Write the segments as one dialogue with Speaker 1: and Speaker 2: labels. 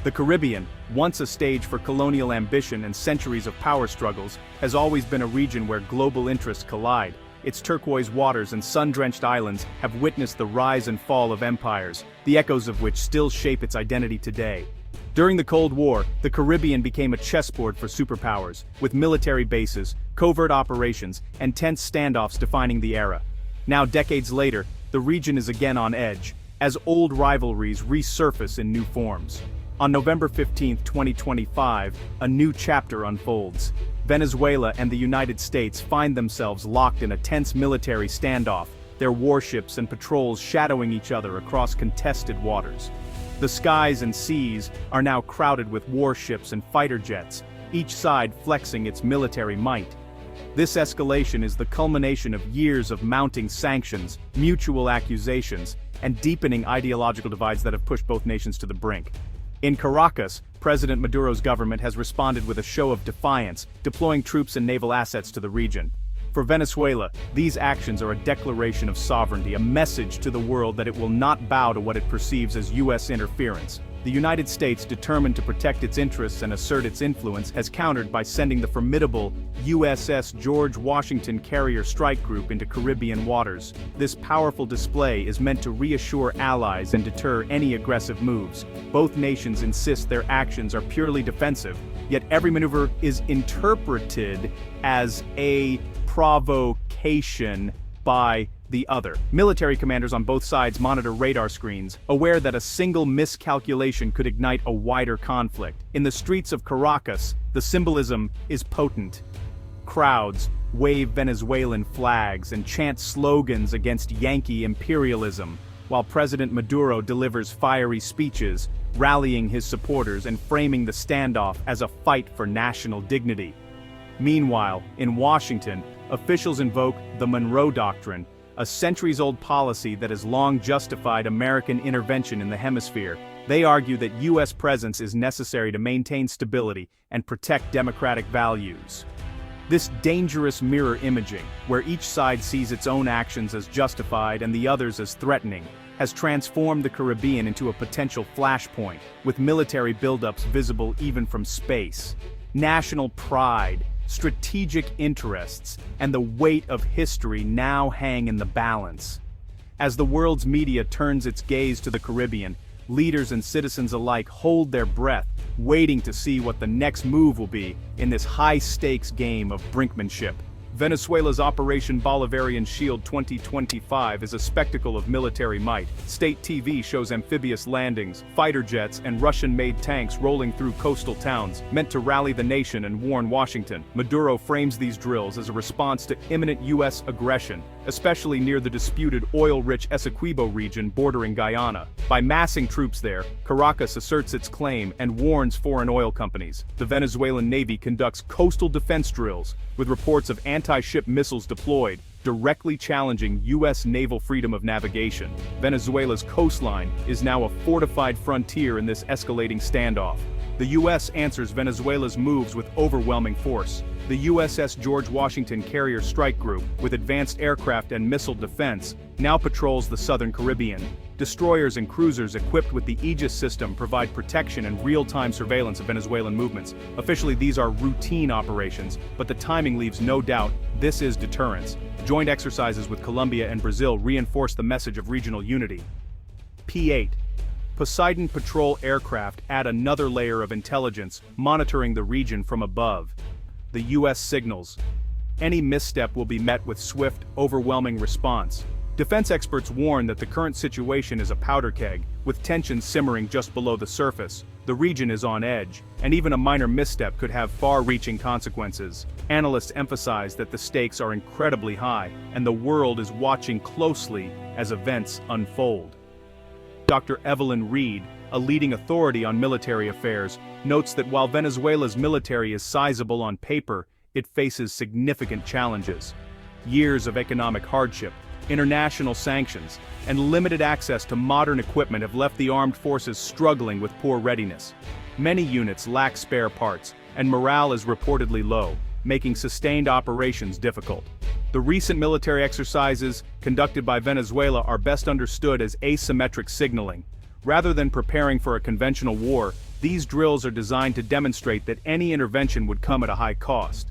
Speaker 1: The Caribbean, once a stage for colonial ambition and centuries of power struggles, has always been a region where global interests collide. Its turquoise waters and sun-drenched islands have witnessed the rise and fall of empires, the echoes of which still shape its identity today. During the Cold War, the Caribbean became a chessboard for superpowers, with military bases, covert operations, and tense standoffs defining the era. Now, decades later, the region is again on edge, as old rivalries resurface in new forms. On November 15, 2025, a new chapter unfolds. Venezuela and the United States find themselves locked in a tense military standoff, their warships and patrols shadowing each other across contested waters. The skies and seas are now crowded with warships and fighter jets, each side flexing its military might. This escalation is the culmination of years of mounting sanctions, mutual accusations, and deepening ideological divides that have pushed both nations to the brink. In Caracas, President Maduro's government has responded with a show of defiance, deploying troops and naval assets to the region. For Venezuela, these actions are a declaration of sovereignty, a message to the world that it will not bow to what it perceives as U.S. interference. The United States, determined to protect its interests and assert its influence, has countered by sending the formidable USS George Washington Carrier Strike Group into Caribbean waters. This powerful display is meant to reassure allies and deter any aggressive moves. Both nations insist their actions are purely defensive, yet every maneuver is interpreted as a provocation by the other. Military commanders on both sides monitor radar screens, aware that a single miscalculation could ignite a wider conflict. In the streets of Caracas, the symbolism is potent. Crowds wave Venezuelan flags and chant slogans against Yankee imperialism, while President Maduro delivers fiery speeches, rallying his supporters and framing the standoff as a fight for national dignity. Meanwhile, in Washington, officials invoke the Monroe Doctrine, a centuries-old policy that has long justified American intervention in the hemisphere. They argue that U.S. presence is necessary to maintain stability and protect democratic values. This dangerous mirror imaging, where each side sees its own actions as justified and the others as threatening, has transformed the Caribbean into a potential flashpoint, with military buildups visible even from space. National pride, strategic interests, and the weight of history now hang in the balance. As the world's media turns its gaze to the Caribbean, leaders and citizens alike hold their breath, waiting to see what the next move will be in this high-stakes game of brinkmanship. Venezuela's Operation Bolivarian Shield 2025 is a spectacle of military might. State TV shows amphibious landings, fighter jets, and Russian-made tanks rolling through coastal towns, meant to rally the nation and warn Washington. Maduro frames these drills as a response to imminent U.S. aggression, especially near the disputed oil-rich Essequibo region bordering Guyana. By massing troops there, Caracas asserts its claim and warns foreign oil companies. The Venezuelan Navy conducts coastal defense drills, with reports of anti-ship missiles deployed, directly challenging U.S. naval freedom of navigation. Venezuela's coastline is now a fortified frontier in this escalating standoff. The U.S. answers Venezuela's moves with overwhelming force. The USS George Washington Carrier Strike Group, with advanced aircraft and missile defense, now patrols the southern Caribbean. Destroyers and cruisers equipped with the Aegis system provide protection and real-time surveillance of Venezuelan movements. Officially, these are routine operations, but the timing leaves no doubt this is deterrence. Joint exercises with Colombia and Brazil reinforce the message of regional unity. P8. Poseidon patrol aircraft add another layer of intelligence, monitoring the region from above. The U.S. signals. Any misstep will be met with swift, overwhelming response. Defense experts warn that the current situation is a powder keg, with tensions simmering just below the surface. The region is on edge, and even a minor misstep could have far-reaching consequences. Analysts emphasize that the stakes are incredibly high, and the world is watching closely as events unfold. Dr. Evelyn Reed, a leading authority on military affairs, notes that while Venezuela's military is sizable on paper, it faces significant challenges. Years of economic hardship, international sanctions, and limited access to modern equipment have left the armed forces struggling with poor readiness. Many units lack spare parts, and morale is reportedly low, making sustained operations difficult. The recent military exercises conducted by Venezuela are best understood as asymmetric signaling. Rather than preparing for a conventional war, these drills are designed to demonstrate that any intervention would come at a high cost.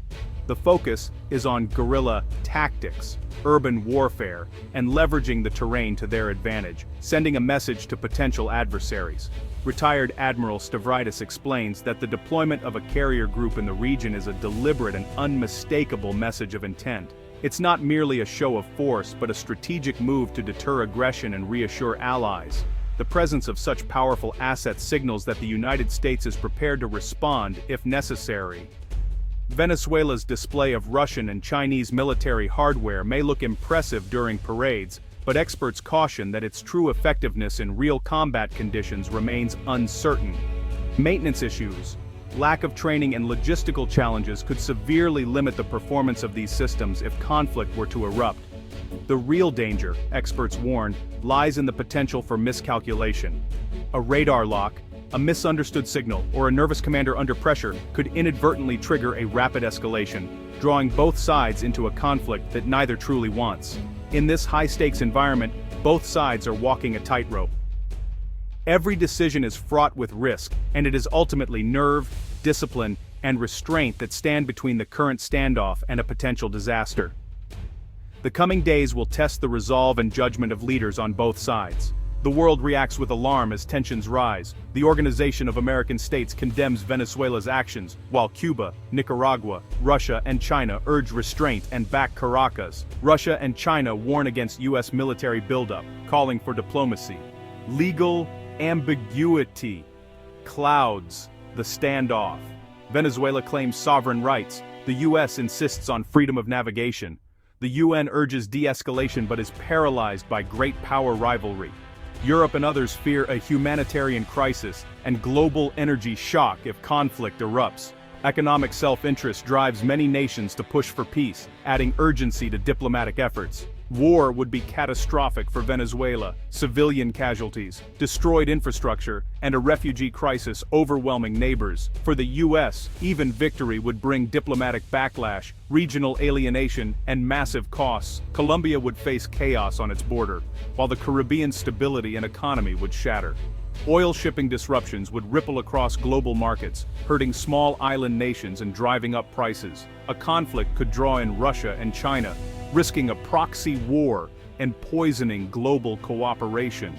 Speaker 1: The focus is on guerrilla tactics, urban warfare, and leveraging the terrain to their advantage, sending a message to potential adversaries. Retired Admiral Stavridis explains that the deployment of a carrier group in the region is a deliberate and unmistakable message of intent. It's not merely a show of force but a strategic move to deter aggression and reassure allies. The presence of such powerful assets signals that the United States is prepared to respond if necessary. Venezuela's display of Russian and Chinese military hardware may look impressive during parades, but experts caution that its true effectiveness in real combat conditions remains uncertain. Maintenance issues, lack of training and logistical challenges could severely limit the performance of these systems if conflict were to erupt. The real danger, experts warn, lies in the potential for miscalculation. A radar lock, a misunderstood signal, or a nervous commander under pressure could inadvertently trigger a rapid escalation, drawing both sides into a conflict that neither truly wants. In this high-stakes environment, both sides are walking a tightrope. Every decision is fraught with risk, and it is ultimately nerve, discipline, and restraint that stand between the current standoff and a potential disaster. The coming days will test the resolve and judgment of leaders on both sides. The world reacts with alarm as tensions rise. The Organization of American States condemns Venezuela's actions, while Cuba, Nicaragua, Russia, and China urge restraint and back Caracas. Russia and China warn against U.S. military buildup, calling for diplomacy. Legal ambiguity clouds the standoff. Venezuela claims sovereign rights. The U.S. insists on freedom of navigation. The UN urges de-escalation but is paralyzed by great power rivalry. Europe and others fear a humanitarian crisis and global energy shock if conflict erupts. Economic self-interest drives many nations to push for peace, adding urgency to diplomatic efforts. War would be catastrophic for Venezuela, civilian casualties, destroyed infrastructure, and a refugee crisis overwhelming neighbors. For the U.S., even victory would bring diplomatic backlash, regional alienation, and massive costs. Colombia would face chaos on its border, while the Caribbean stability and economy would shatter. Oil shipping disruptions would ripple across global markets, hurting small island nations and driving up prices. A conflict could draw in Russia and China, risking a proxy war and poisoning global cooperation.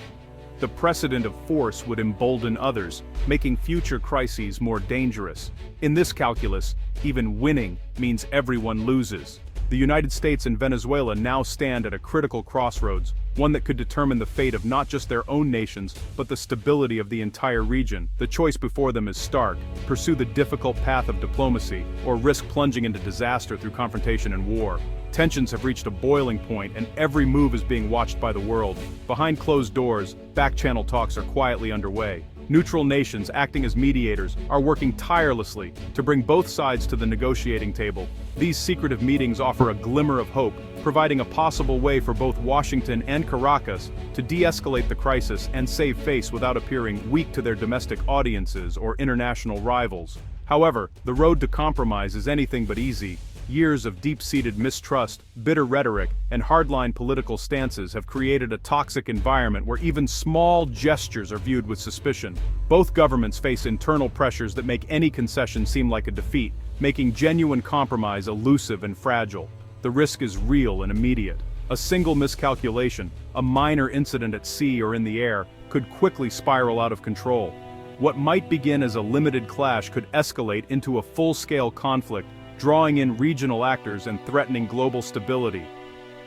Speaker 1: The precedent of force would embolden others, making future crises more dangerous. In this calculus, even winning means everyone loses. The United States and Venezuela now stand at a critical crossroads, one that could determine the fate of not just their own nations, but the stability of the entire region. The choice before them is stark: pursue the difficult path of diplomacy, or risk plunging into disaster through confrontation and war. Tensions have reached a boiling point, and every move is being watched by the world. Behind closed doors, back-channel talks are quietly underway. Neutral nations, acting as mediators, are working tirelessly to bring both sides to the negotiating table. These secretive meetings offer a glimmer of hope, providing a possible way for both Washington and Caracas to de-escalate the crisis and save face without appearing weak to their domestic audiences or international rivals. However, the road to compromise is anything but easy. Years of deep-seated mistrust, bitter rhetoric, and hardline political stances have created a toxic environment where even small gestures are viewed with suspicion. Both governments face internal pressures that make any concession seem like a defeat, making genuine compromise elusive and fragile. The risk is real and immediate. A single miscalculation, a minor incident at sea or in the air, could quickly spiral out of control. What might begin as a limited clash could escalate into a full-scale conflict, drawing in regional actors and threatening global stability.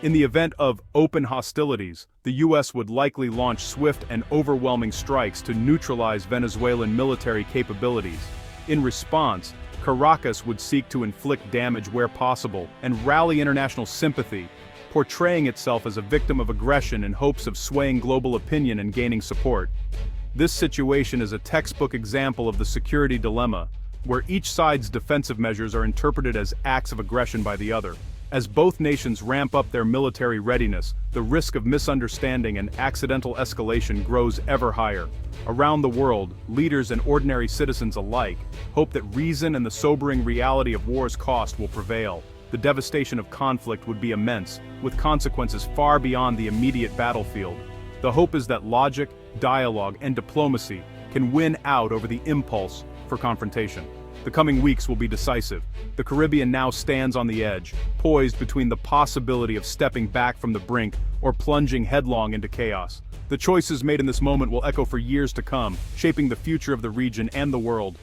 Speaker 1: In the event of open hostilities, the U.S. would likely launch swift and overwhelming strikes to neutralize Venezuelan military capabilities. In response, Caracas would seek to inflict damage where possible and rally international sympathy, portraying itself as a victim of aggression in hopes of swaying global opinion and gaining support. This situation is a textbook example of the security dilemma, where each side's defensive measures are interpreted as acts of aggression by the other. As both nations ramp up their military readiness, the risk of misunderstanding and accidental escalation grows ever higher. Around the world, leaders and ordinary citizens alike hope that reason and the sobering reality of war's cost will prevail. The devastation of conflict would be immense, with consequences far beyond the immediate battlefield. The hope is that logic, dialogue, and diplomacy can win out over the impulse for confrontation. The coming weeks will be decisive. The Caribbean now stands on the edge, poised between the possibility of stepping back from the brink or plunging headlong into chaos. The choices made in this moment will echo for years to come, shaping the future of the region and the world.